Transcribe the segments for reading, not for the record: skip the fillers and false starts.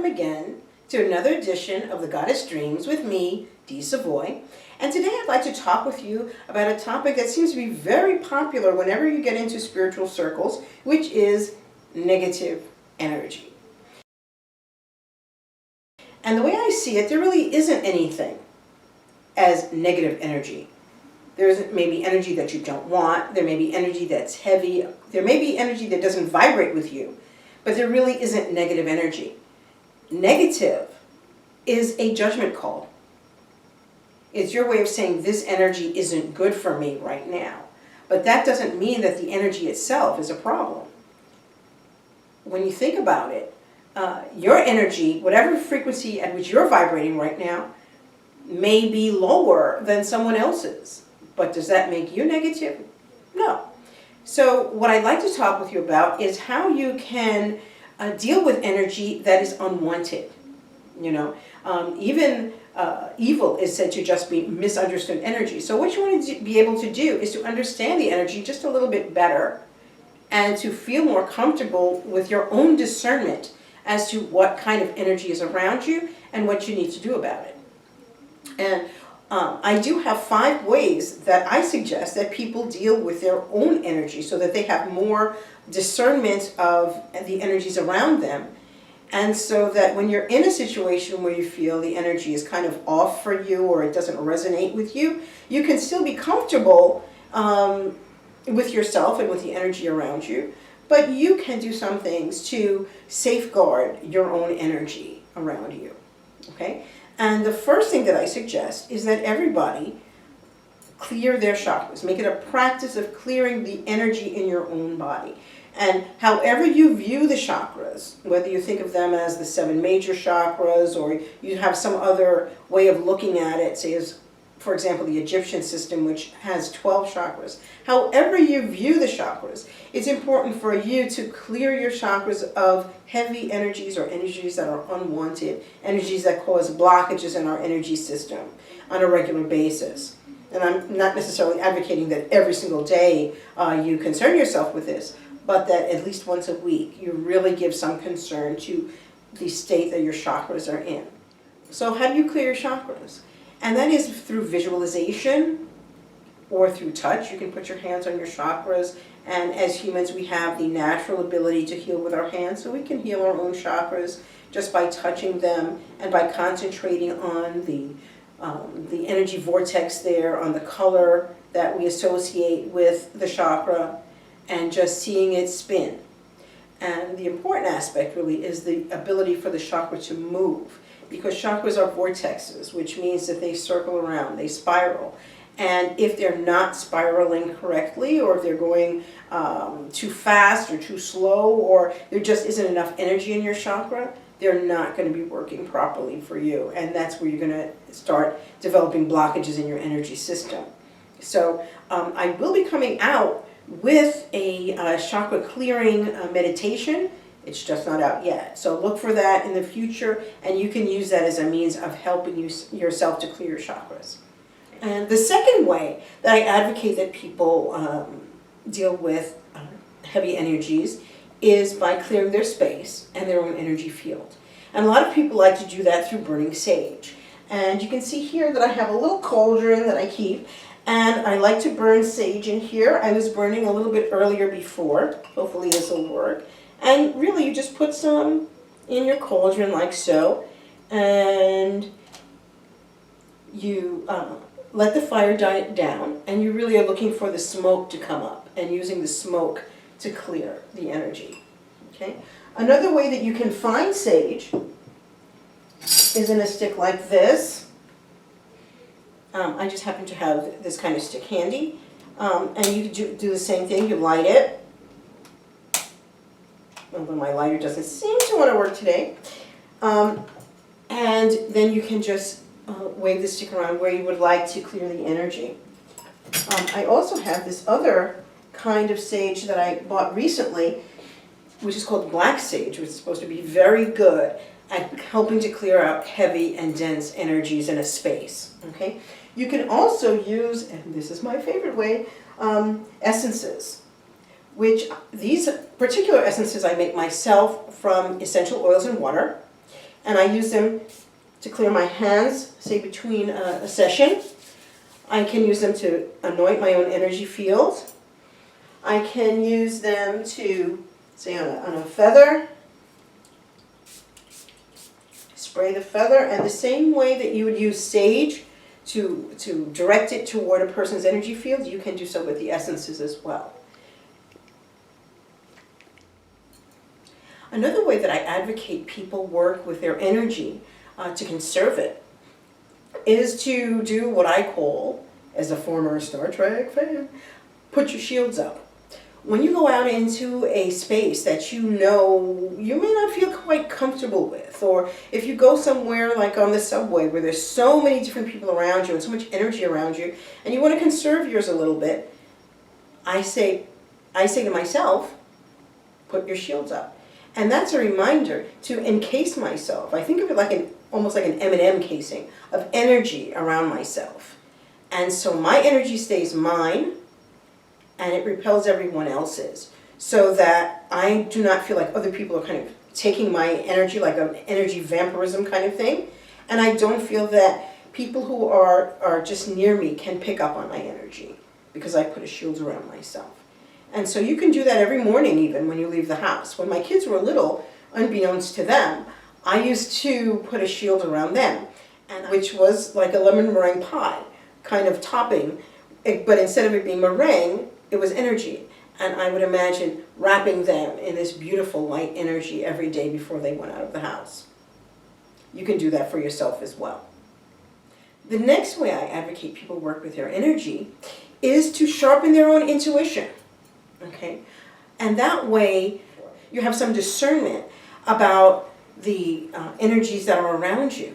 again to another edition of the Goddess Dreams with me, Dee Savoy. And today I'd like to talk with you about a topic that seems to be very popular whenever you get into spiritual circles, which is negative energy. And the way I see it, there really isn't anything as negative energy. There's maybe energy that you don't want, there may be energy that's heavy, there may be energy that doesn't vibrate with you, but there really isn't negative energy. Negative is a judgment call. It's your way of saying this energy isn't good for me right now. But that doesn't mean that the energy itself is a problem. When you think about it, your energy, whatever frequency at which you're vibrating right now, may be lower than someone else's. But does that make you negative? No. So what I'd like to talk with you about is how you can deal with energy that is unwanted. You know, even evil is said to just be misunderstood energy. So what you want to be able to do is to understand the energy just a little bit better and to feel more comfortable with your own discernment as to what kind of energy is around you and what you need to do about it. And I do have 5 ways that I suggest that people deal with their own energy so that they have more discernment of the energies around them. And so that when you're in a situation where you feel the energy is kind of off for you or it doesn't resonate with you, you can still be comfortable with yourself and with the energy around you. But you can do some things to safeguard your own energy around you. Okay? And the first thing that I suggest is that everybody clear their chakras. Make it a practice of clearing the energy in your own body. And however you view the chakras, whether you think of them as the 7 major chakras or you have some other way of looking at it, say as, for example, the Egyptian system, which has 12 chakras. However you view the chakras, it's important for you to clear your chakras of heavy energies or energies that are unwanted, energies that cause blockages in our energy system on a regular basis. And I'm not necessarily advocating that every single day you concern yourself with this, but that at least once a week you really give some concern to the state that your chakras are in. So how do you clear your chakras? And that is through visualization or through touch. You can put your hands on your chakras, and as humans we have the natural ability to heal with our hands, so we can heal our own chakras just by touching them and by concentrating on the energy vortex there, on the color that we associate with the chakra, and just seeing it spin. And the important aspect really is the ability for the chakra to move, because chakras are vortexes, which means that they circle around, they spiral. And if they're not spiraling correctly, or if they're going too fast or too slow, or there just isn't enough energy in your chakra, they're not going to be working properly for you. And that's where you're going to start developing blockages in your energy system. So I will be coming out with a chakra clearing meditation. It's just not out yet. So look for that in the future, and you can use that as a means of helping yourself to clear your chakras. And the second way that I advocate that people deal with heavy energies is by clearing their space and their own energy field. And a lot of people like to do that through burning sage. And you can see here that I have a little cauldron that I keep, and I like to burn sage in here. I was burning a little bit earlier before. Hopefully this will work. And really you just put some in your cauldron like so, and you let the fire die down, and you really are looking for the smoke to come up and using the smoke to clear the energy. Okay? Another way that you can find sage is in a stick like this. I just happen to have this kind of stick handy, and you do the same thing. You light it. Although my lighter doesn't seem to want to work today. And then you can just wave the stick around where you would like to clear the energy. I also have this other kind of sage that I bought recently, which is called black sage, which is supposed to be very good at helping to clear out heavy and dense energies in a space. Okay? You can also use, and this is my favorite way, essences. Which these particular essences I make myself from essential oils and water. and I use them to clear my hands, say between a session. I can use them to anoint my own energy field. I can use them to, say on a feather, spray the feather, and the same way that you would use sage to direct it toward a person's energy field, you can do so with the essences as well. Another way that I advocate people work with their energy to conserve it is to do what I call, as a former Star Trek fan, put your shields up. When you go out into a space that you know you may not feel quite comfortable with, or if you go somewhere like on the subway where there's so many different people around you and so much energy around you, and you want to conserve yours a little bit, I say to myself, put your shields up. And that's a reminder to encase myself. I think of it like almost like an M&M casing of energy around myself. And so my energy stays mine, and it repels everyone else's, so that I do not feel like other people are kind of taking my energy, like an energy vampirism kind of thing. And I don't feel that people who are just near me can pick up on my energy, because I put a shield around myself. And so you can do that every morning, even when you leave the house. When my kids were little, unbeknownst to them, I used to put a shield around them, which was like a lemon meringue pie kind of topping, but instead of it being meringue, it was energy. And I would imagine wrapping them in this beautiful light energy every day before they went out of the house. You can do that for yourself as well. The next way I advocate people work with their energy is to sharpen their own intuition. Okay? And that way you have some discernment about the energies that are around you.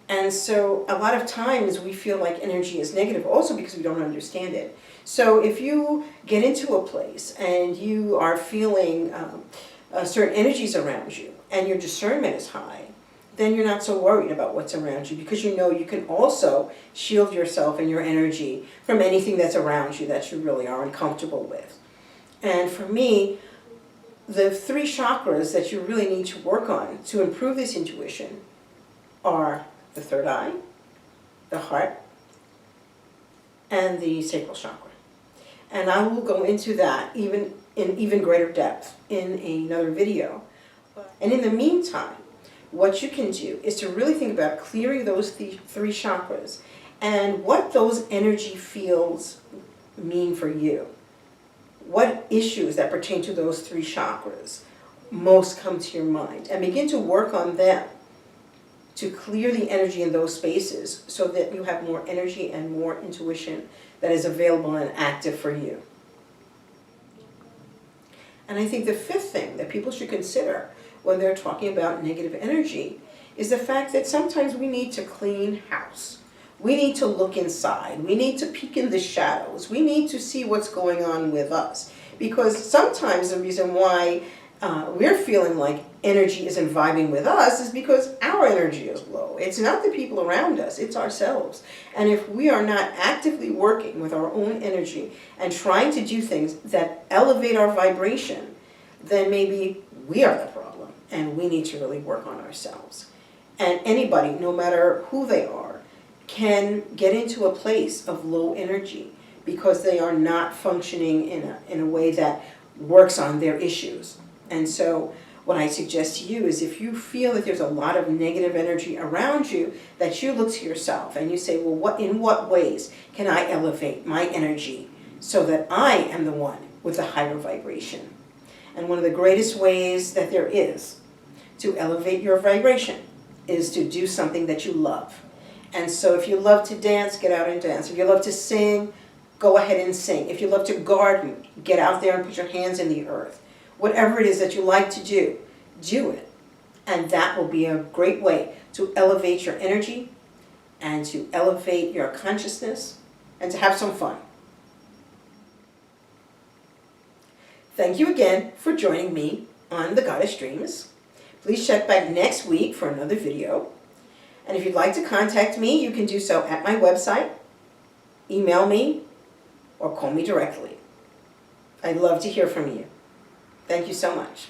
And so a lot of times we feel like energy is negative also because we don't understand it. So if you get into a place and you are feeling certain energies around you and your discernment is high, then you're not so worried about what's around you, because you know you can also shield yourself and your energy from anything that's around you that you really are uncomfortable with. And for me, the 3 chakras that you really need to work on to improve this intuition are the third eye, the heart, and the sacral chakra. And I will go into that in even greater depth in another video. And in the meantime, what you can do is to really think about clearing those 3 chakras and what those energy fields mean for you. What issues that pertain to those 3 chakras most come to your mind, and begin to work on them to clear the energy in those spaces so that you have more energy and more intuition that is available and active for you. And I think the 5th thing that people should consider when they're talking about negative energy is the fact that sometimes we need to clean house. We need to look inside. We need to peek in the shadows. We need to see what's going on with us. Because sometimes the reason why we're feeling like energy isn't vibing with us is because our energy is low. It's not the people around us, it's ourselves. And if we are not actively working with our own energy and trying to do things that elevate our vibration, then maybe we are the problem and we need to really work on ourselves. And anybody, no matter who they are, can get into a place of low energy because they are not functioning in a way that works on their issues. And so what I suggest to you is, if you feel that there's a lot of negative energy around you, that you look to yourself and you say, well, in what ways can I elevate my energy so that I am the one with the higher vibration? And one of the greatest ways that there is to elevate your vibration is to do something that you love. And so if you love to dance, get out and dance. If you love to sing, go ahead and sing. If you love to garden, get out there and put your hands in the earth. Whatever it is that you like to do, do it. And that will be a great way to elevate your energy and to elevate your consciousness and to have some fun. Thank you again for joining me on The Goddess Dreams. Please check back next week for another video. And if you'd like to contact me, you can do so at my website, email me, or call me directly. I'd love to hear from you. Thank you so much.